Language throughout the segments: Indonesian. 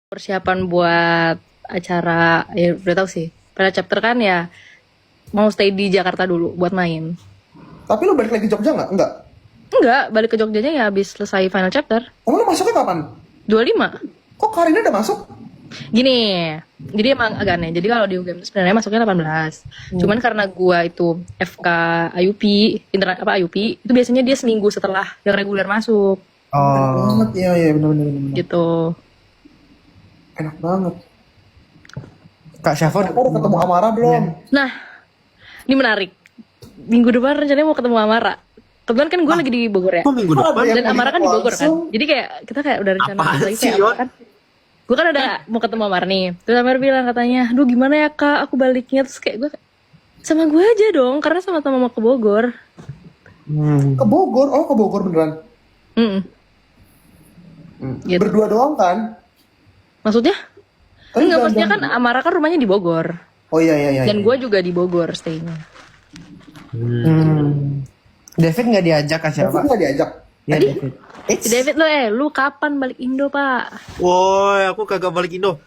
persiapan buat acara ya udah tahu sih. Pada chapter kan ya mau stay di Jakarta dulu buat main. Tapi lu balik lagi Jogja nggak? Enggak. Enggak, balik ke Jogjanya ya habis selesai final chapter. Emang lu masuknya kapan? 25. Kok Karina udah masuk? Gini, jadi emang agak aneh. Jadi kalau di UGM itu sebenarnya masuknya 18. Cuman karena gua itu FK IUP, internet apa IUP, itu biasanya dia seminggu setelah yang reguler masuk Enak banget, iya benar. gitu. Enak banget. Kak Syafo Aku udah ketemu Amara belum? Nah, ini menarik. Minggu depan rencananya mau ketemu Amara. Kebetulan kan gue lagi di Bogor ya. Kok minggu Kok ada depan? yang Dan Amara kan di Bogor kan. langsung? Jadi kayak kita kayak udah rencana Apaan lagi sih, kayak Yon? kan. Gue kan udah mau ketemu Amara nih. Terus Amara bilang katanya, "Aduh gimana ya Kak, aku baliknya." Terus kayak gue sama gue aja dong, karena sama-sama mau ke Bogor. Ke Bogor? Oh, ke Bogor beneran. Mm-mm. Gitu. Berdua doang kan? Maksudnya? Tapi Enggak, jalan- maksudnya kan Amara kan rumahnya di Bogor. Oh iya. Dan gue juga di Bogor stay-nya. David nggak diajak Kak Tapi Syafo? nggak diajak. Ya David. Si David lu kapan balik Indo, Pak? Woi, aku kagak balik Indo.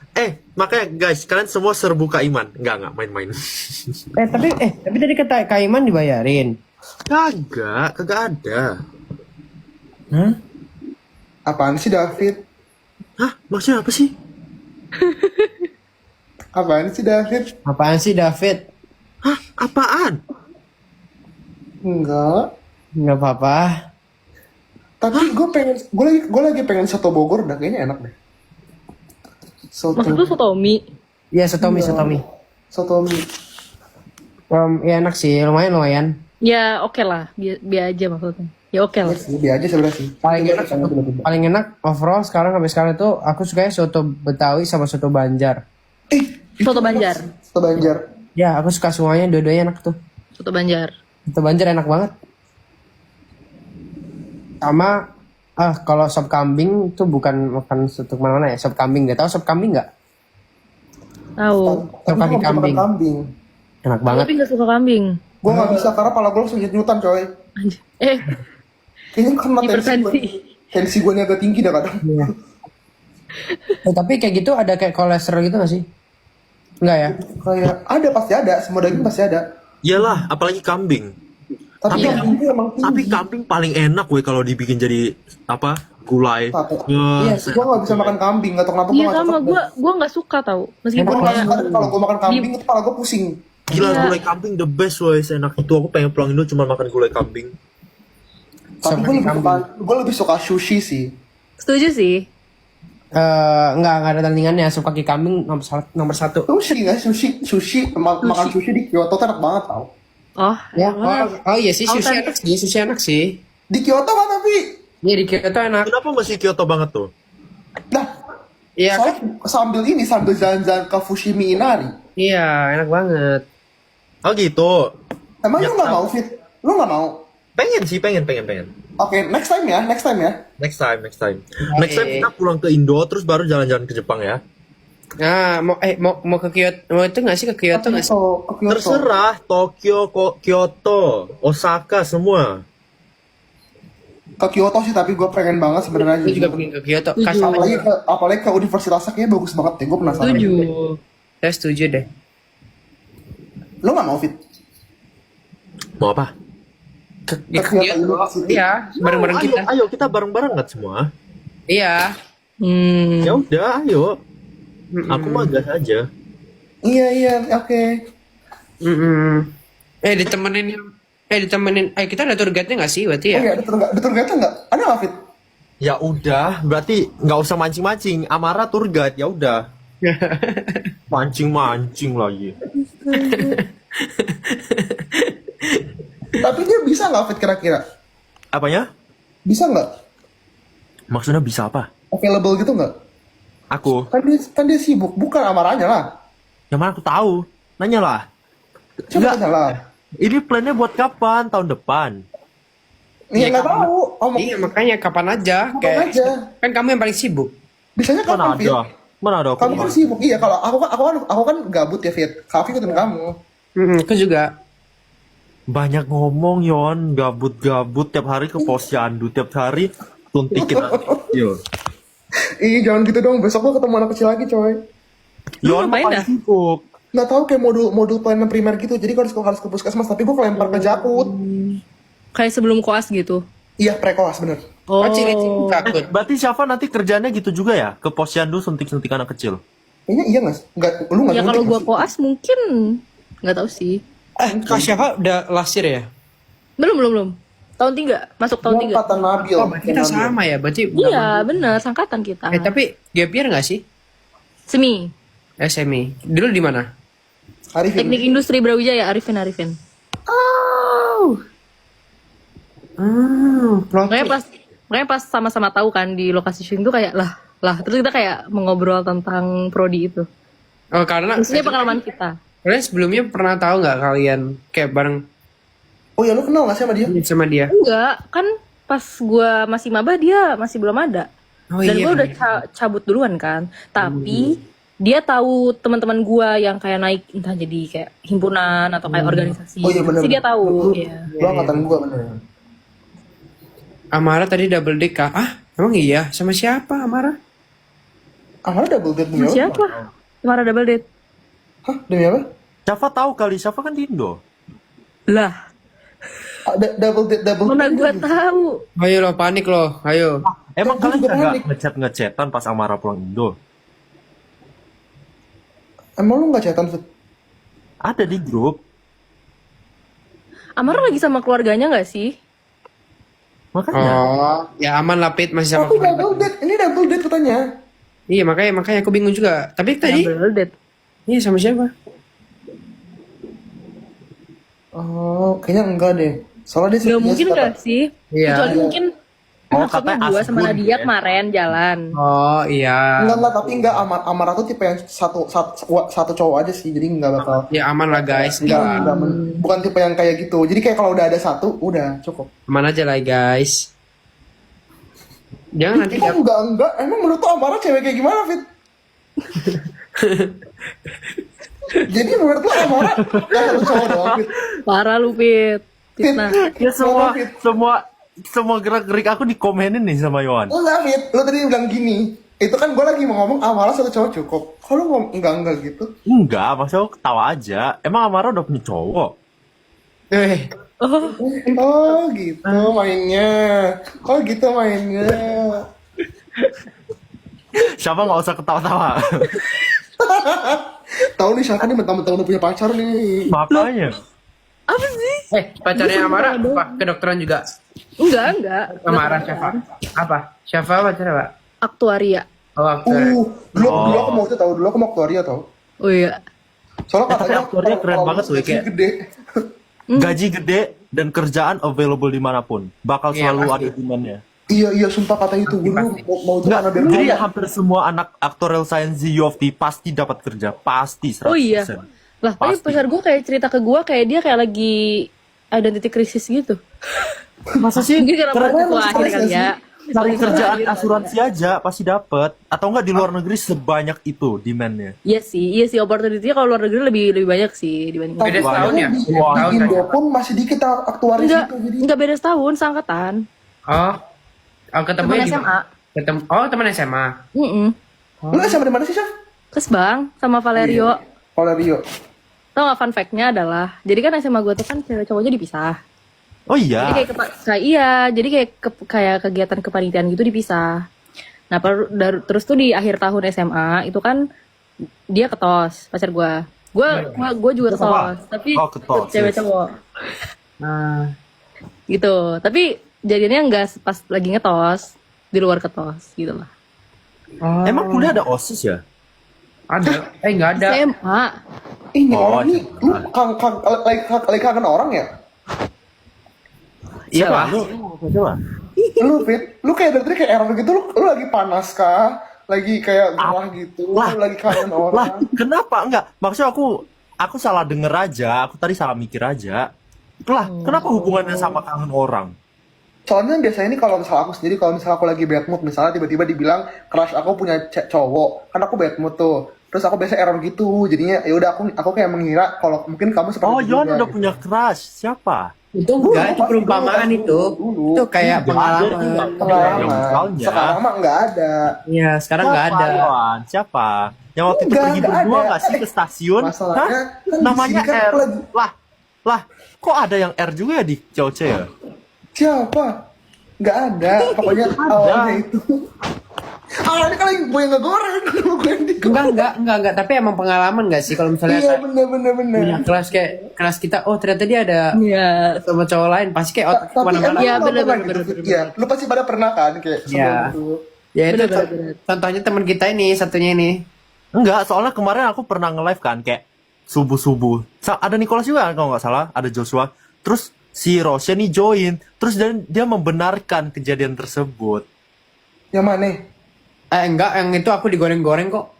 Makanya guys, kalian semua serbu Kak Iman. Enggak, main-main. Tapi tadi kata Kak Iman dibayarin. Kagak ada. Hah? Apaan sih David? Hah? Maksudnya apa sih? Apaan sih David? Apaan sih David? Hah? Apaan? Enggak. Nggak apa-apa. Tapi gue lagi pengen soto Bogor, udah kayaknya enak deh. Soto. Maksud lu Sotomi? Iya Sotomi. Soto mie. Ya enak sih, lumayan. Ya oke lah, biar aja maksudnya. Ya oke lah. Iya sih, biar aja sebenarnya sih. Paling enak overall sampai sekarang itu aku sukanya soto Betawi sama soto Banjar. Soto Banjar. Soto Banjar. Ya aku suka semuanya, dua-duanya enak tuh. Soto Banjar. Soto Banjar enak banget. Sama kalau sop kambing tuh bukan soto mana-mana ya, sop kambing. Gak tau sop kambing nggak? Tahu. Sop kaki Tapi gua nggak kambing. makan kambing. Enak banget. Tapi nggak suka kambing. Gue nggak bisa karena pala gue langsung nyut-nyutan coy. Anjir. Kayaknya karena Hipertensi. tensi gue agak tinggi dah kadang. Iya. Tapi kayak gitu ada kayak kolesterol gitu gak sih? Enggak ya? Kayak ada pasti ada, semua daging pasti ada. Iyalah, apalagi kambing. Tapi Iya. kambing itu emang tinggi. Tapi kambing paling enak weh kalau dibikin jadi apa? Gulai. Sate. Iya, Gue nggak bisa makan kambing, nggak tahu kenapa gue Iya nggak sama cocok. gue nggak suka tau. Meskipun Gue nggak kayak suka kalau gue makan kambing itu kepala gue pusing. Gila, Iya. gulai kambing the best weh, enak itu. Aku pengen pulang Indo cuma makan gulai kambing. Tapi gue lebih suka sushi sih. setuju sih. Enggak ada tandingannya. Sop kaki kambing nomor satu. Sushi nggak sushi makan sushi di Kyoto tuh enak banget tau. Oh, Ya, oh iya sih, sushi enak sih. Di Kyoto kan tapi, Iya di Kyoto enak. Kenapa masih Kyoto banget tuh? nah Iya kan? soalnya sambil jalan-jalan ke Fushimi Inari. Iya, enak banget. Oh gitu. Emang Ya, lu nggak mau Fit? Lu nggak mau? Pengen sih, pengen. Oke, next time ya. Next time. Next time kita pulang ke Indo terus baru jalan-jalan ke Jepang ya. Nah, mau ke Kyoto, mau itu nggak sih ke Kyoto nggak sih? Ke Kyoto. Terserah, Tokyo, Kyoto, Osaka semua. Ke Kyoto sih, tapi gue pengen banget sebenarnya. Aku juga pengen ke Kyoto. Setuju. Apalagi ke universitasnya kayaknya bagus banget deh. Gue penasaran. setuju. Saya setuju deh. Lu nggak mau Fit? Mau apa? Ke Kyoto Kyoto. University. Iya, bareng-bareng kita. Ayo kita bareng-bareng nggak semua? Iya. Ya udah, ayo. Aku mah gas aja. Iya, oke. Ditemenin. Kita ada tour guide-nya nggak sih berarti ya? Oh iya, ada tour guide nggak? Ada nggak Fit? Ya udah, berarti nggak usah mancing-mancing. Amara tour guide, ya udah. Mancing-mancing lagi. Tapi dia bisa nggak Fit kira-kira? Apanya? Bisa nggak? Maksudnya bisa apa? Available gitu nggak? Aku. Kan dia sibuk, bukan amaranya lah. Yang mana aku tahu? Nanya lah. Coba tanya lah. Ini plannya buat kapan? Tahun depan. Iya nggak tahu. Iya, makanya kapan aja. Kapan aja. Kan kamu yang paling sibuk. Bisanya Mana kapan Fit? ada? Mana ada aku? Kamu kan sibuk. Iya, kalau aku kan gabut ya Fit. Kafe ikutin kamu. Aku juga. Banyak ngomong Yon, gabut-gabut tiap hari ke posyandu, tiap hari suntikin. Yo. Ih, jangan gitu dong. Besok gue ketemu anak kecil lagi, coy. Yon ngapain ngapain dah? sibuk? Nggak tahu kayak modul pelayanan primer gitu. Jadi harus ke puskesmas, tapi gue kelempar ke Jakut. Kayak sebelum koas gitu. Iya, prekoas bener. Oh, Takut. Berarti Syafa nanti kerjanya gitu juga ya? Ke posyandu suntik-suntik anak kecil? Kayaknya iya nggak? Lu nggak ya suntik kalau nggak gua sih? koas mungkin nggak tahu sih. Kak Syafa udah last year ya? Belum. Tahun 3, masuk tahun Gua 3. angkatan Nabil. Oh, berarti kita sama ya? Berarti Iya, bener, sangkatan kita. tapi gap year nggak sih? Semi. SMI. Dulu di mana? Arifin. Teknik Industri Brawijaya, Arifin. Makanya pas sama-sama tahu kan di lokasi syuting tuh kayak lah terus kita kayak mengobrol tentang prodi itu. Oh, karena Maksudnya pengalaman kita. kalian sebelumnya pernah tahu nggak kalian kayak bareng Oh ya, lu kenal nggak sih sama dia? sama dia? Enggak, kan pas gua masih maba dia masih belum ada. Oh, Dan iya, gua udah bener. cabut duluan kan. Tapi dia tahu teman-teman gua yang kayak naik entah jadi kayak himpunan atau kayak organisasi. Oh iya, bener. Pasti dia tahu. Lu Iya. angkatan gua bener. Amara tadi double date kah? Ah, emang iya? Sama siapa Amara? Amara double date demi Sama apa? siapa? Mara double date. Hah? Demi apa? Syafa tahu kali, Syafa kan di Indo. Lah, Double date mana gua date. tahu. Ayo lo panik lo, ayo. Emang Gua kalian juga nggak panik. ngechat-ngechetan pas Amara pulang Indo? Emang lu nggak chatan, Fit? Ada di grup. Amara lagi sama keluarganya nggak sih? Makanya. Oh, ya aman lah Pit, masih sama Tapi keluarga. double date. Ini double date katanya. Iya, makanya aku bingung juga. Tapi tadi Double date. iya sama siapa? Oh, kayaknya enggak deh. Soalnya dia Gak mungkin kata- gak sih? Iya. Kecuali mungkin Oh, maksudnya katanya gue sama Asgun Nadia ya. kemarin jalan. Oh, iya. Enggak, tapi enggak. Amara tuh tipe yang satu cowok aja sih. Jadi enggak bakal. Ya aman lah guys. Enggak, bukan tipe yang kayak gitu. Jadi kayak kalau udah ada satu, udah cukup. Aman aja lah guys. Jangan nanti Itu enggak. Emang menurut lo Amara cewek kayak gimana, Fit? Jadi menurut lo Amara gak satu cowok doang, Fit? Parah lu, Pit. Fitnah. Ya semua Fit. semua gerak-gerik aku dikomenin nih sama Yohan. Enggak, Fit. Lo tadi bilang gini. Itu kan gue lagi mau ngomong Amara satu cowok cukup. Kalau ngomong enggak gitu. Enggak, maksudnya aku ketawa aja. Emang Amara udah punya cowok? Oh, Oh gitu mainnya. Oh gitu mainnya. Siapa nggak usah ketawa-tawa. Tahu nih Syaka nih mentang-mentang udah punya pacar nih. Makanya. apa sih? pacarnya Amara apa? Kedokteran juga. Enggak. Amara siapa? Apa? Siapa pacarnya, Pak? Aktuaria. Oh, aktor. Dulu aku mau itu tahu. Dulu aku mau aktuaria tahu. Oh iya. Soalnya katanya aktuaria keren kalau banget tuh, gaji kayak- gede. Gaji gede dan kerjaan available dimanapun. Bakal Iya, selalu pasti. ada demand-nya. Iya sumpah kata itu gue dulu mau itu Enggak, karena biar jadi kaya. hampir semua anak aktorial science di U of T pasti dapat kerja. Pasti 100%. Oh iya. Lah, tapi Pasti. pacar gue kayak cerita ke gue kayak dia kayak lagi identity crisis gitu. Masa sih? Mungkin karena Keren, baru akhir stres kali gak ya. Cari kerjaan asuransi aja pasti dapat. Atau enggak di luar negeri sebanyak itu demand-nya. Iya sih, opportunity-nya kalau luar negeri lebih banyak sih dibanding. Tapi Beda setahun ya? di, Wah, di Indo kan? pun masih dikit aktuaris Enggak, itu jadi. enggak beda setahun, seangkatan. Ketemu Teman di SMA. teman SMA. Lu SMA di mana sih, Syaf? Terus Bang, sama Valerio. Valerio. Tau gak fun fact-nya adalah, jadi kan SMA gue tuh kan cewek cowoknya dipisah. Oh Jadi iya. kayak jadi kayak kegiatan kepanitiaan gitu dipisah. Nah, terus tuh di akhir tahun SMA itu kan dia ketos pacar gue. Gue juga ketos, tapi Oh, ketos, cewek yes. cowok Nah, gitu. Tapi jadinya nggak pas lagi ngetos, di luar ketos gitu lah. Emang kuliah ada OSIS ya? ada. Nggak ada. SMA. Ini Oh, orang nih, lu lagi kangen orang ya? Iya lah. Coba. Lu Fit, lu kayak dari tadi kayak error gitu, lu lagi panas kah? Lagi kayak gerah gitu, Lah. lu lagi kangen Lah, orang. kenapa enggak? Maksudnya aku salah denger aja, aku tadi salah mikir aja. Lah, kenapa hubungannya sama kangen orang? Soalnya biasanya ini kalau misalnya aku sendiri, kalau misalnya aku lagi bad mood, misalnya tiba-tiba dibilang crush aku punya cowok, kan aku bad mood tuh. Terus aku biasa error gitu, jadinya ya udah aku kayak mengira kalau mungkin kamu seperti Oh, itu Yon juga, udah gitu. punya crush. Siapa? Itu enggak, itu Dulu, perumpamaan dulu, itu. dulu. Itu kayak Nggak ada, itu pengalaman. nggak ada. Pengalaman. Misalnya. Sekarang mah nggak ada. Iya, sekarang nggak Siapa, ada. Yohan? Siapa? Yang waktu itu Nggak, pergi nggak berdua ada. nggak sih ke stasiun? Masalahnya Hah? kan di Namanya sini kan R. aku lagi- Lah, kok ada yang R juga ya di COC ya? Siapa? Nggak ada. Pokoknya awalnya itu. Awalnya kan gue yang ngegoreng, gue yang digoreng. Enggak, tapi emang pengalaman nggak sih kalau misalnya Iya kayak bener. punya kelas kayak kelas kita, oh ternyata dia ada Iya. sama cowok lain, pasti kayak otak Tapi kemana-mana. emang Iya, lo bener, pernah bener, gitu, bener, Iya, lu pasti pada pernah kan kayak sebelum Iya. itu. Ya itu Bener. contohnya teman kita ini, satunya ini. Enggak, soalnya kemarin aku pernah nge-live kan kayak subuh-subuh. Ada Nicholas juga kalau nggak salah, ada Joshua. Terus si Roshan nih join, terus dan dia membenarkan kejadian tersebut. Yang mana? Enggak, yang itu aku digoreng-goreng kok.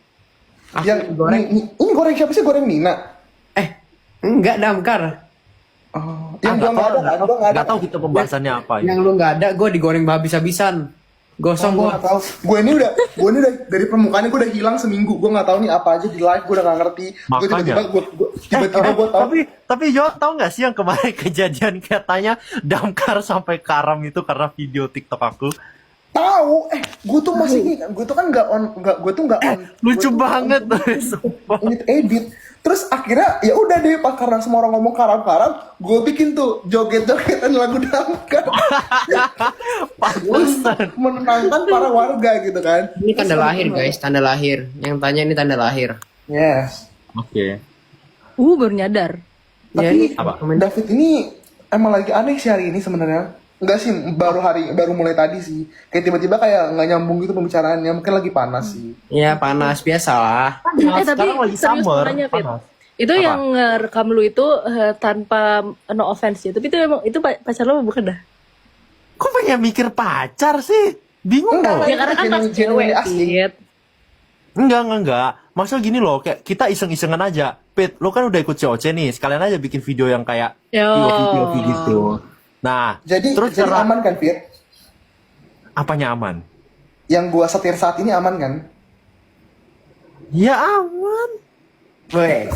Aku Yang digoreng. ini goreng siapa sih? Goreng Nina. Enggak, Damkar. Oh, yang gua nggak ada kan? Gua nggak ada. Nggak tahu kita pembahasannya apa ya. Yang lu nggak ada, gue digoreng habis-habisan. Gosong Gue gua. nggak tahu. Gue ini udah dari permukaannya gue udah hilang seminggu. Gue nggak tahu nih apa aja di live. Gue udah nggak ngerti. Gue Makanya. tiba-tiba gue tahu. Tapi Jo tahu nggak sih yang kemarin kejadian katanya Damkar sampai karam itu karena video TikTok aku. Tahu. Gue tuh masih ini. Gue tuh kan nggak on. Gue tuh nggak on. Lucu Gua tuh banget, on- sumpah. Ini edit. Terus akhirnya ya udah deh, pas karena semua orang ngomong karam-karam, gue bikin tuh joget-jogetan lagu Damkar. Pantesan. Menenangkan para warga gitu kan. Ini tanda lahir guys, tanda lahir. Yang tanya ini tanda lahir. Yes. Oke. Baru nyadar. Tapi Apa? David ini emang lagi aneh sih hari ini sebenarnya. Enggak sih, baru mulai tadi sih. Kayak tiba-tiba kayak nggak nyambung gitu pembicaraannya. Mungkin lagi panas sih. Ya panas biasalah. Tapi sekarang lagi serius summer, makanya, Fit. panas. Itu Apa? yang ngerekam lu itu tanpa no offense ya. Tapi itu emang itu pacar lu bukan dah. Kok pengen mikir pacar sih? Bingung Enggak, loh. Ya karena kan pas genuine cewek, asli. Fit. Enggak. Maksudnya gini loh, kayak kita iseng-isengan aja. Pit, lo kan udah ikut COC nih, sekalian aja bikin video yang kayak Yo. POV gitu. Nah, Jadi terus jadi aman kan, Fir? apanya aman? Yang gua setir saat ini aman kan? Ya aman. Weh.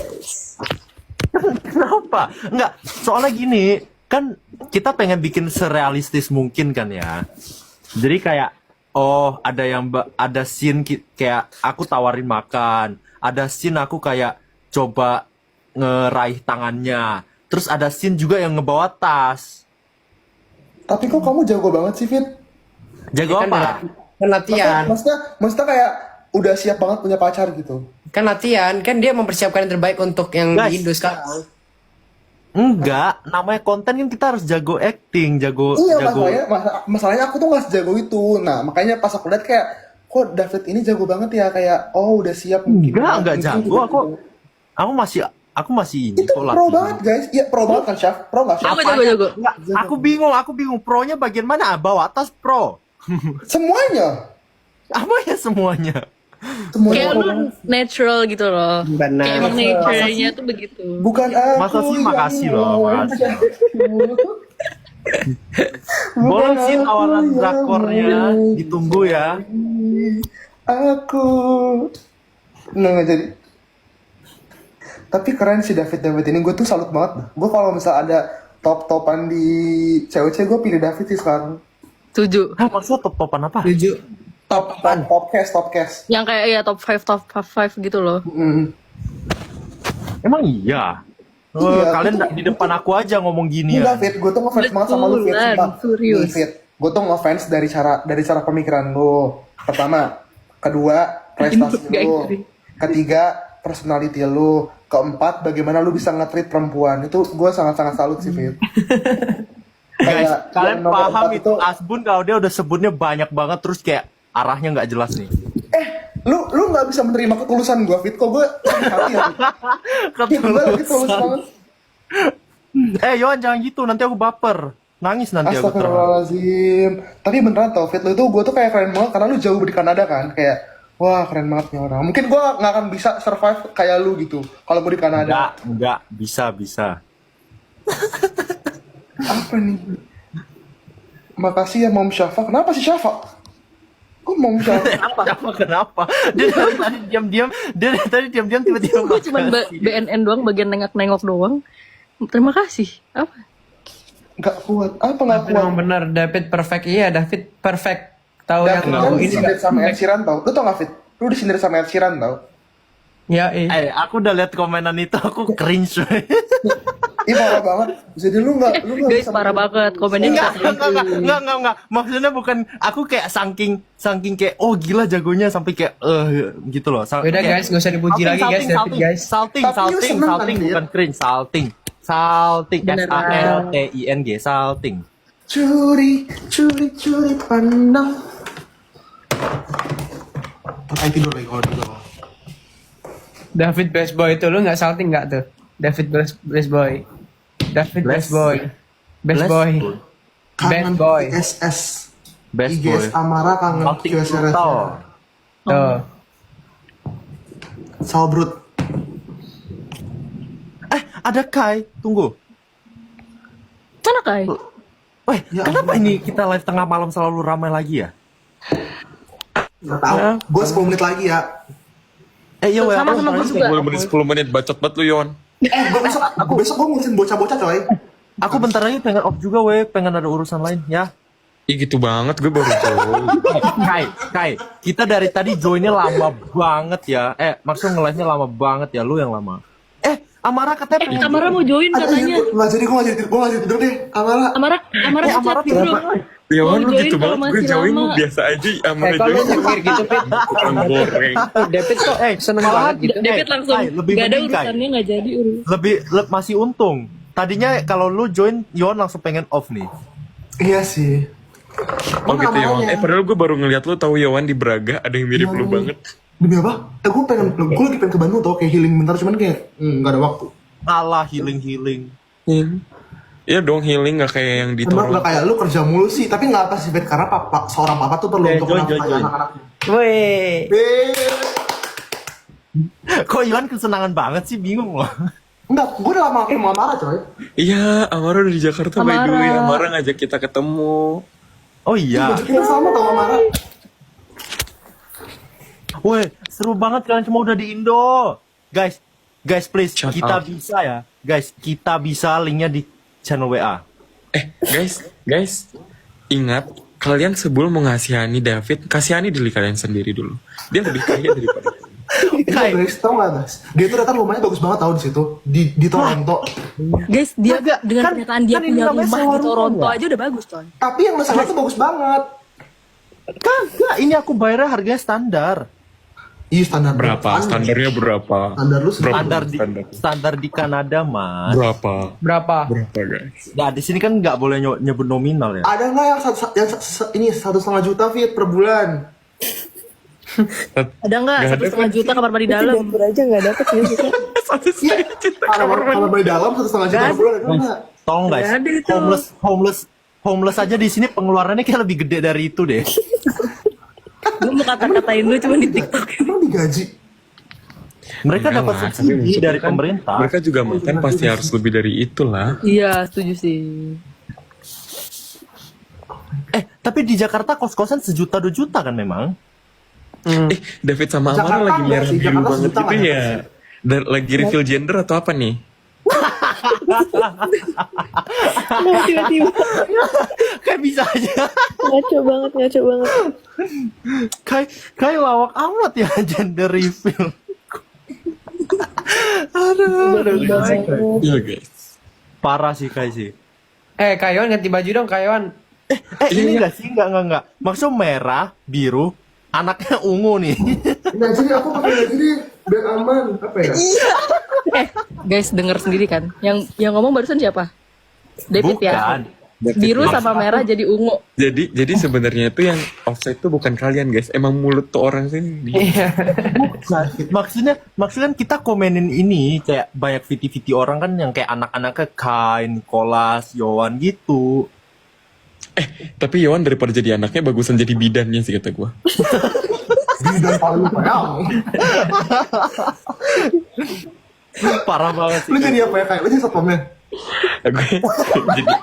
Kenapa? Enggak, soalnya gini, kan kita pengen bikin serealistis mungkin kan ya. Jadi kayak, oh ada yang ada scene kayak aku tawarin makan, ada scene aku kayak coba ngeraih tangannya, terus ada scene juga yang ngebawa tas. Tapi kok kamu jago banget sih, Fit? Jago Kan apa? kan latihan. Maksudnya kayak udah siap banget punya pacar gitu. Kan latihan, kan dia mempersiapkan yang terbaik untuk yang Guys. di Indo sekarang. Enggak, namanya konten kan kita harus jago acting, jago Iya, jago. masalahnya aku tuh nggak sejago itu. Nah, makanya pas aku lihat kayak, kok David ini jago banget ya, kayak oh udah siap mungkin. Enggak Mungkin jago. gitu. Aku masih ini Itu kok pro latihan. banget guys. Iya pro banget kan, Chef? Pro nggak, Chef? Jago. Enggak, aku bingung. Pronya bagian mana? Bawa tas pro. Semuanya. Apa ya semuanya? Semuanya Kayak pro lu banget. natural gitu loh. Benar. Kayak emang nature-nya tuh begitu. Bukan aku. Masa sih yang makasih loh, Mas. menjadimu. Boleh Bukan sih aku tawaran yang drakornya, ditunggu ya. Aku. Nah, nggak jadi. Tapi keren sih David ini. Gue tuh salut banget. Gue kalau misal ada top-topan di COC, gue pilih David sih sekarang. Setuju. Hah, maksudnya top-topan apa? Tujuh. Top cast. Yang kayak ya top 5 gitu loh. Emang iya? Iya, Kalian itu- di depan aku aja ngomong gini Enggak, ya. Fit. Gue tuh ngefans banget sama lu, Fit. Betulan, Sumpah. serius. Nih, Fit. Gue tuh ngefans dari cara pemikiran lu. Pertama. Kedua, prestasi Nggak lu. agree. Ketiga, personality lu. Keempat, bagaimana lu bisa nge-treat perempuan. Itu gue sangat-sangat salut sih, Fit. Guys, Kayak kalian yang nomor paham 4 itu Asbun kalau dia udah sebutnya banyak banget terus kayak arahnya nggak jelas nih. lu nggak bisa menerima ketulusan gue, Fit. Kok gue sakit hati ya? Fit, gue lagi tulus banget. Yohan jangan gitu, nanti aku baper. Nangis nanti aku terus. Astagfirullahaladzim. Tapi beneran tau, Fit, lu itu gue tuh kayak keren banget karena lu jauh di Kanada kan. Kayak, wah keren banget nih orang. Mungkin gue nggak akan bisa survive kayak lu gitu kalau gue di Kanada. Enggak, bisa. Apa nih? Makasih ya Mom Syafa. Kenapa sih Syafa? Kok Mom Syafa? Kenapa? Dia dari tadi diam-diam tiba-tiba Gue cuma makasih. BNN doang, bagian nengok-nengok doang. Terima kasih. Apa? Nggak kuat. Apa nggak David kuat? emang bener, David perfect. Iya, David perfect. Tahu yang David tahu kan ini disindir sama Ed Sheeran tau. Lu tau nggak Fit? Lu disindir sama Ed Sheeran tau. Ya, Aku udah lihat komenan itu, aku cringe. Ih parah banget. Jadi lu nggak Guys, bisa parah banget. Komennya Enggak. Maksudnya bukan, aku kayak saking kayak oh gila jagonya sampai kayak gitu loh. Udah guys, nggak usah dipuji lagi guys, David guys. Salting, Tapi lu seneng kan, Dit? bukan cringe, salting. Salting, Beneran. SALTING, salting. curi pandang. Ayo tidur lagi kalau gitu. David best boy itu lu nggak salting nggak tuh? David best boy. David best boy. Best boy. Best boy. IGSS. Best boy. IGS Amara kangen Salting QSRS. brutal. Tuh. Salbrut. Ada Kai, tunggu. Mana Kai? Weh, Ya kenapa ampun. ini kita live tengah malam selalu ramai lagi ya? Nggak tahu. Gue 10 menit lagi ya. Iya, weh, Sama aku gue soalnya juga. 10 menit 10 menit bacot banget lu Yon. Besok gue ngurusin bocah-bocah coy. Aku bentar lagi pengen off juga, weh, pengen ada urusan lain, ya. Ih gitu banget gue baru join. Kai, kita dari tadi joinnya lama banget ya. Maksudnya nge-live-nya lama banget ya, lu yang lama. Amara katanya pengen Amara mau join katanya. Nggak jadi gue nggak jadi tidur deh. Amara. Amara Amara chat gitu. Yon lu Mau gitu join kalau banget gue masih join lama. lu biasa aja sama Kalau lu join nyekir gitu, Fit. orang goreng. David kok seneng malahan banget gitu. David langsung Kai, lebih gak ada mending, Kai. urusannya nggak jadi urus. lebih masih untung. Tadinya kalau lu join, Yon langsung pengen off nih. Iya sih. Oh gitu Yon. Namanya. Padahal gue baru ngeliat lu tahu Yowan di Braga ada yang mirip lu banget. Demi apa? Gue lagi pengen ke Bandung tau kayak healing bentar cuman kayak nggak ada waktu. Alah, healing. Iya dong healing gak kayak yang di Emang Toronto. nggak kayak lu kerja mulu sih, tapi nggak apa sih Fit karena seorang papa tuh perlu untuk join. menafkahi anak-anaknya. Weh. Kok Yon kesenangan banget sih, bingung loh. Enggak, gue udah lama sama Amara coy. Iya, Amara udah di Jakarta by the way. Amara ngajak kita ketemu. Oh iya. Kita sama tau Amara. Weh, seru banget kalian semua udah di Indo. Guys please, Shout kita out. bisa ya. Guys, kita bisa linknya di channel WA. Guys, ingat kalian sebelum mengasihani David, kasihani diri kalian sendiri dulu. Dia lebih kaya daripada Iya guys, tau gak guys? Dia tuh datang rumahnya bagus banget tau di situ di Toronto. Guys, dia Kagak, dengan kan- pernyataan dia kan ini punya namanya rumah sewa di Toronto rumah, ya? aja udah bagus coy. Tapi yang lu sana tuh bagus banget. Kagak, ini aku bayarnya harganya standar. Iya standar. berapa? Standarnya berapa? Standar lu Berapa? Standar di Kanada, Mas. Berapa? Berapa? Berapa guys? Nah, di sini kan nggak boleh nyebut nominal ya. Ada nggak yang ini 1,5 juta Fit per bulan? Ada nggak Nggak ada 1,5 juta kamar mandi dalam? aja nggak dapet ya kita. Iya. Kalau beli dalam 1,5 juta per bulan ada nggak? Tolong guys, Nggak ada itu. homeless aja di sini pengeluarannya kayak lebih gede dari itu deh. Gue mau kata-katain lu cuma di TikTok. Emang digaji? Mereka Enggak dapat lah, tapi subsidi maksudnya dari kan pemerintah. Mereka juga makan pasti harus lebih dari itulah. Iya, setuju sih. Tapi di Jakarta kos-kosan 1 juta 2 juta kan memang. David sama Jakarta Amara lagi enggak merah sih, biru Jakarta banget sejuta gitu nggak ada ya. Dan lagi reveal gender atau apa nih? Tiba-tiba Kayak bisa aja. ngaco banget. Kayak lawak amat ya gender reveal. Aduh, Iya guys. parah sih kayak sih. Kayon ganti baju dong, Kayon. Ini enggak sih, enggak. Maksud merah, biru, anaknya ungu nih. Nah jadi aku pakai lagi deh biar aman apa ya? Guys, denger sendiri kan. Yang ngomong barusan siapa? David ya. Bukan. Biru sama merah jadi ungu. Jadi sebenarnya itu yang offside tuh bukan kalian guys. Emang mulut tuh orang sini. Maksudnya kita komenin ini kayak banyak VT orang kan yang kayak anak-anaknya Kai, Nicholas, Yowan gitu. Tapi Yowan daripada jadi anaknya bagusan jadi bidannya sih kata gua. Bidan palu payang. Parah banget sih. Lu jadi apa ya kayak? Lu jadi satpamnya? Gue jadi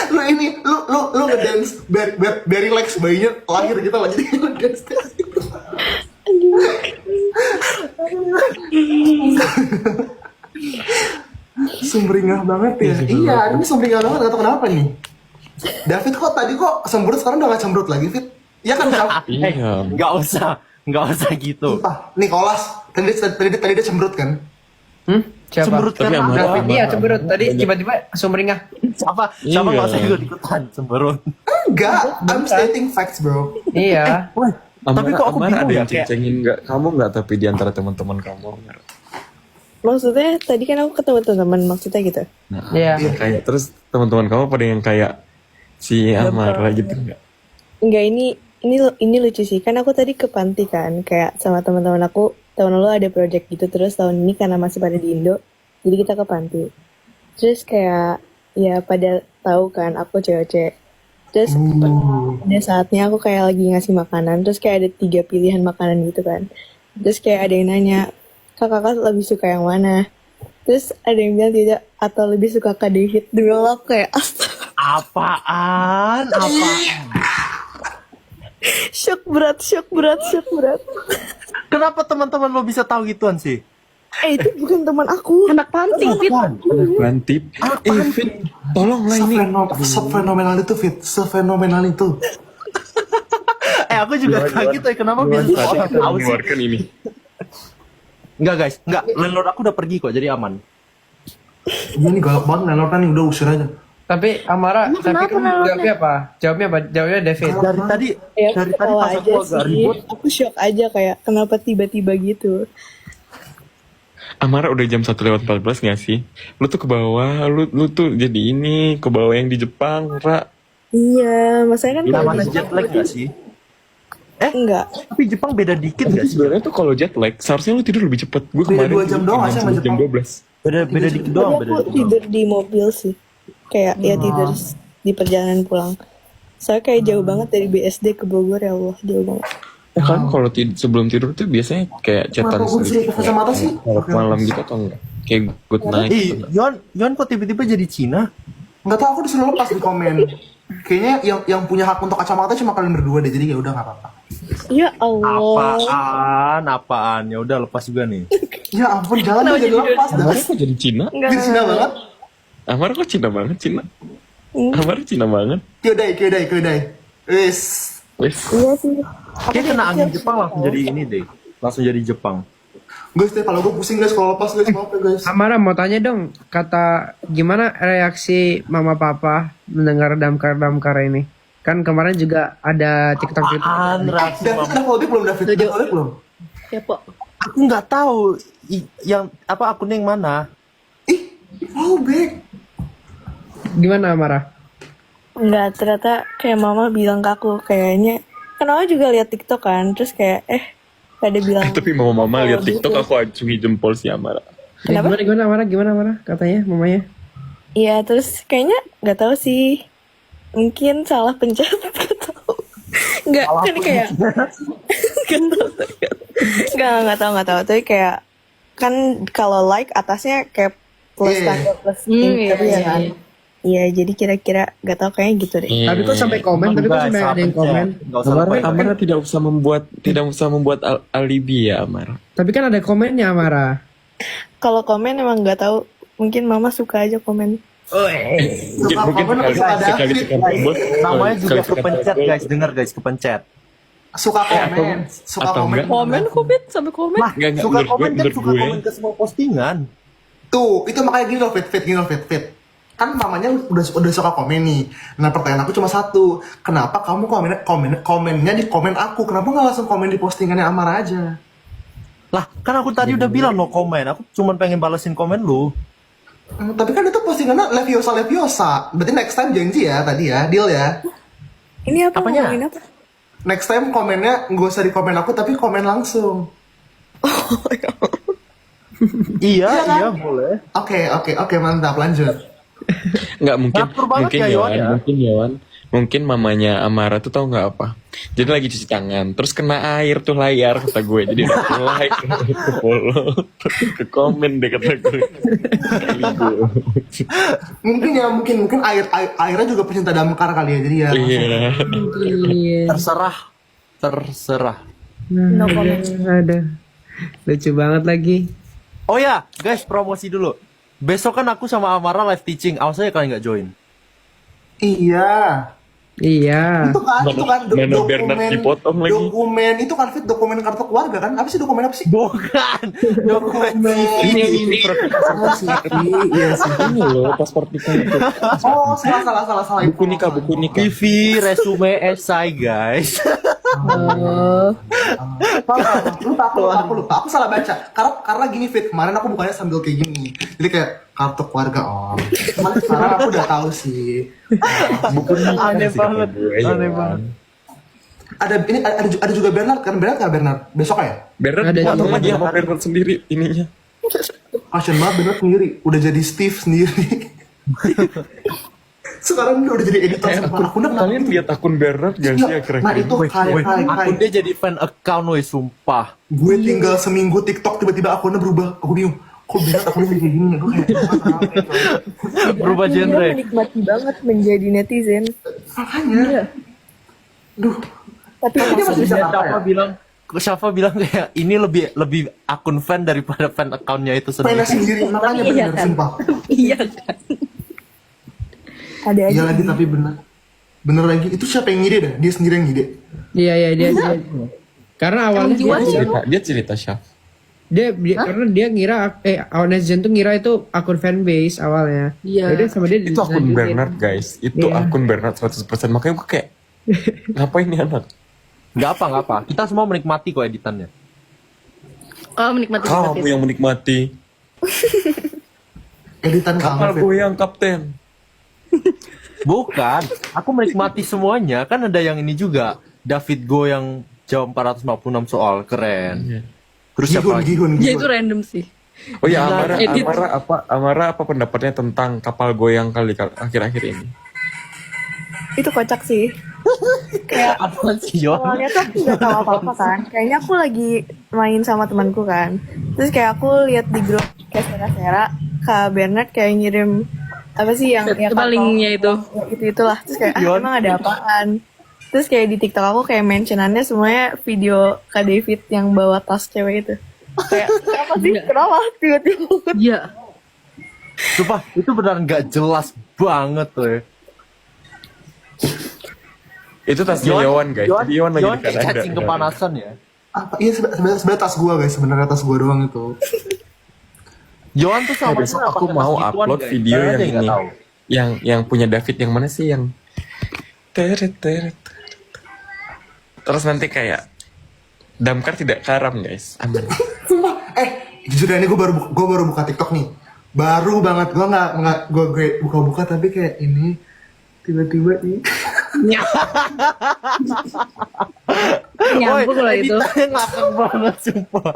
Lu ini, lu ngedance biar relax bayinya lahir kita lagi ngedance. Sumringah banget ya. Iya, ini sumringah banget, gak tau kenapa nih. David kok tadi kok cemberut, sekarang udah gak cemberut lagi, Fit? Iya kan, Cap? Iya. Nggak usah gitu. Sumpah, Nicholas, tadi dia cemberut kan? Siapa? Cemberut Tapi kan? Amara- David, iya cemberut. Tadi tiba-tiba sumringah. Siapa Iya. nggak usah ikut-ikutan cemberut. Enggak, I'm stating facts, bro. Iya. Wah, tapi kok aku Amara bingung ada ya yang kayak ceng-cengin nggak? Kamu nggak tapi di antara teman-teman kamu. Amara? Maksudnya tadi kan aku ketemu teman maksudnya gitu. Nah, Iya. kayak terus teman-teman kamu pada yang kayak si Amara gitu nggak? Enggak, ini lucu sih. Kan aku tadi ke panti kan, kayak sama teman-teman aku. Tahun lalu ada project gitu, terus tahun ini karena masih pada di Indo, jadi kita ke panti. Terus kayak ya pada tahu kan aku cewek-cewek. Terus pada saatnya aku kayak lagi ngasih makanan, terus kayak ada 3 pilihan makanan gitu kan. Terus kayak ada yang nanya, kakak lebih suka yang mana? Terus ada yang bilang tidak, atau lebih suka Kak David. Demi Allah aku kayak apaan? shock berat. Kenapa teman-teman lo bisa tahu gituan sih? Itu bukan teman aku. Anak panti, Fit. Bantip. Fit, tolonglah ini. Sefenomenal itu, Fit. Sefenomenal itu. Aku juga kaget kenapa bisa Saatnya orang kita tahu sih? mengeluarkan ini. Enggak guys, enggak. Landlord aku udah pergi kok, jadi aman. Iya nih galak banget, Nelortan nih, udah usir aja. Tapi Amara, tapi kenapa kamu nalotnya? jawabnya apa? Jawabnya apa? Jawabnya David. Dari tadi, Ya, dari tadi ketawa pas aku aja agak sih. ribut, Aku shock aja kayak kenapa tiba-tiba gitu. Amara udah jam 1:14 nggak sih? Lu tuh ke bawah, lu tuh jadi ini ke bawah yang di Jepang, Ra. Iya, masanya kan kalau namanya di jet lag gak sih? enggak. Tapi Jepang beda dikit Tapi gak sih? sebenarnya tuh kalau jet lag, seharusnya lu tidur lebih cepet. Gue Beda kemarin 2 jam doang aja sama jam Jepang. 12. Beda dikit doang, Tapi beda aku dikit doang. tidur di mobil sih. Kayak ya tidur di perjalanan pulang. Soalnya kayak jauh banget dari BSD ke Bogor, ya Allah, jauh banget. Ya kan kalau sebelum tidur tuh biasanya kayak cetan Kenapa gue bisa sedikit. ke kacamata sih? Kalau malam gitu atau enggak? Kayak good night. Ih, Yon kok tiba-tiba jadi Cina? Nggak tahu, aku disuruh lepas di komen. Kayaknya yang punya hak untuk kacamata cuma kalian berdua deh, jadi ya udah nggak apa-apa. Ya Allah. Apaan? Ya udah lepas juga nih. Ya ampun, jangan deh, jadi lepas dah. Amara kok jadi Cina? Enggak. Jadi Cina banget. Amara kok Cina banget, Cina? Amara Cina banget. Kyodai. Wis. Wes. Iya sih. Kayaknya kena angin Jepang langsung jadi ini deh. Langsung jadi Jepang. Guys, deh kalau gue pusing guys kalau lepas guys, maaf ya guys. Amara mau tanya dong, kata gimana reaksi mama papa mendengar damkar ini? Kan kemarin juga ada TikTok. Apaan reaksi David mama? udah callback belum, David? Udah callback belum? Ya, Pok. Aku nggak tahu yang apa akunnya yang mana. Ih, callback. Gimana Amara? Enggak, ternyata kayak mama bilang ke aku kayaknya kan aku juga lihat TikTok kan, terus kayak ada bilang Tapi mama lihat gitu. TikTok aku acungi jempol si Amara. Kenapa? Gimana Amara? Gimana Amara? Katanya mamanya. Iya, terus kayaknya nggak tahu sih, mungkin salah pencet, nggak tahu. Nggak kan kayak nggak tahu. Tapi kayak kan kalau like atasnya kayak plus Iya. tanda plus Iya, gitu ya kan. iya. Iya, jadi kira-kira nggak tahu kayaknya gitu deh. Tapi kok sampai komen? Tapi kok sampai ada yang komen? Nggak usah Amara, lepas. Amara tidak usah membuat alibi ya, Amara. Tapi kan ada komennya Amara. Kalau komen emang nggak tahu, mungkin mama suka aja komen. Mungkin Suka komen atau suka sekali David? tekan tombol. Namanya juga sekali tekan kepencet tombol. guys, dengar guys, kepencet. Suka komen. Suka atau komen. enggak? Komen Fit sampai komen. Lah, Enggak, suka menurut komen gue- kan menurut suka gue- komen ke semua postingan. Tuh, itu makanya gini loh, Fit. Kan mamanya udah suka komen nih. Nah, pertanyaan aku cuma satu. Kenapa kamu komennya di komen aku? Kenapa nggak langsung komen di postingannya Amara aja? Lah, kan aku tadi udah bilang no komen. Aku cuma pengen balesin komen lu. Tapi kan itu postingannya Leviosa. Berarti next time janji ya tadi ya, deal ya. Ini apa? Apanya? Ngomongin apa? Next time komennya nggak usah di komen aku, tapi komen langsung. Iya, boleh. Oke, mantap, lanjut. Nggak mungkin, Ngatur banget ya, Yon, ya. mungkin mamanya Amara tuh tahu nggak apa? Jadi lagi cuci tangan, terus kena air tuh layar kata gue, jadi udah like, ke follow, ke komen deh kata gue. Mungkin airnya juga pecinta damkar kali ya, jadi ya. Iya. Terserah. No comment. Ada. Lucu banget lagi. Oh ya, guys, promosi dulu. besok kan aku sama Amara live teaching. Awas aja kalian nggak join. Iya. Iya. Itu kan Mana Bernard dipotong lagi. dokumen itu kan Fit, dokumen kartu keluarga kan? Apa sih dokumen apa sih? Bukan. Dokumen Ini Iya sih. ini loh paspor nikah itu. Oh, salah. Buku nikah. TV, resume, esai guys. Lupa. Aku salah baca. Karena gini Fit, kemarin aku bukannya sambil kayak gini. Jadi kayak kartu keluarga Cuman sekarang aku udah tahu sih. Buku nikah Aneh sih kata banget. gue, ya Aneh kan. Ada ada juga Bernard kan? Bernard nggak Bernard? Besok ya? Bernard Ada dipotong juga. lagi sama Bernard sendiri ininya. Kasian banget Bernard sendiri. Udah jadi Steve sendiri. Sekarang dia udah jadi editor. Akunnya kenapa Kalian gitu? lihat akun Bernard gak sih Nah akhir-akhir itu kayak Akun dia jadi fan account woi, sumpah. gue tinggal seminggu TikTok tiba-tiba akunnya berubah. Aku bingung. Kok Bernard akunnya kayak gini? Gue kayak Berubah Dia genre. menikmati banget menjadi netizen. makanya. Duh. Tapi Dia masih masih bisa Dan apa ya? Syafa bilang kayak ini lebih akun fan daripada fan accountnya itu Mainnya sendiri. sendiri. Makanya Iya bener kan? sumpah. Iya kan. ada aja. Iya lagi tapi bener. Bener lagi. Itu siapa yang ngide dah? Dia sendiri yang ngide. Iya dia. Karena awalnya Emang jiwa Dia cerita Syaf. karena dia ngira awalnya netizen tuh ngira itu akun fanbase awalnya. Iya. Yaudah sama dia Itu akun dilanjutin. Bernard guys. Itu Iya. akun Bernard 100%. Makanya gue kayak ngapain nih anak? Nggak apa. Kita semua menikmati kok editannya. Oh, menikmati Kamu Fit. yang menikmati. Editan Kapal kamu Fit. goyang kapten. Bukan, aku menikmati semuanya. Kan ada yang ini juga, David Go yang jawab 456 soal, keren. Terus siapa lagi? Gihun. Ya itu random sih. Oh ya, Gila, edit. Amara apa pendapatnya tentang kapal goyang kali akhir-akhir ini? Itu kocak sih. Kayak Apa sih, Yon? awalnya tuh aku nggak tahu apa-apa kan. Kayaknya aku lagi main sama temanku kan. Terus kayak aku lihat di grup kayak Sera Kak Bernard kayak ngirim apa sih yang Coba linknya itu. itulah. Terus kayak Yon. emang ada apaan. Terus kayak di TikTok aku kayak mentionannya semuanya video Kak David yang bawa tas cewek itu. Kayak kenapa sih? Kenapa tiba-tiba? Iya. Sumpah, itu beneran nggak jelas banget tuh ya. Itu tasnya Yowan guys. Jadi Yowan lagi Yon di kayak Kanada. cacing kepanasan ya. Apa? Iya sebenarnya tas gua guys. Sebenarnya tas gua doang itu. Yohan tuh sama Besok aku mau upload video yang ini. Yang punya David yang mana sih yang teret. Terus nanti kayak Damkar tidak karam guys. Aman. Sumpah. Jujur ini gue baru buka TikTok nih. Baru banget gue nggak gue buka tapi kayak ini tiba-tiba nih. Nyambung loh itu. Editannya ngakak banget sumpah.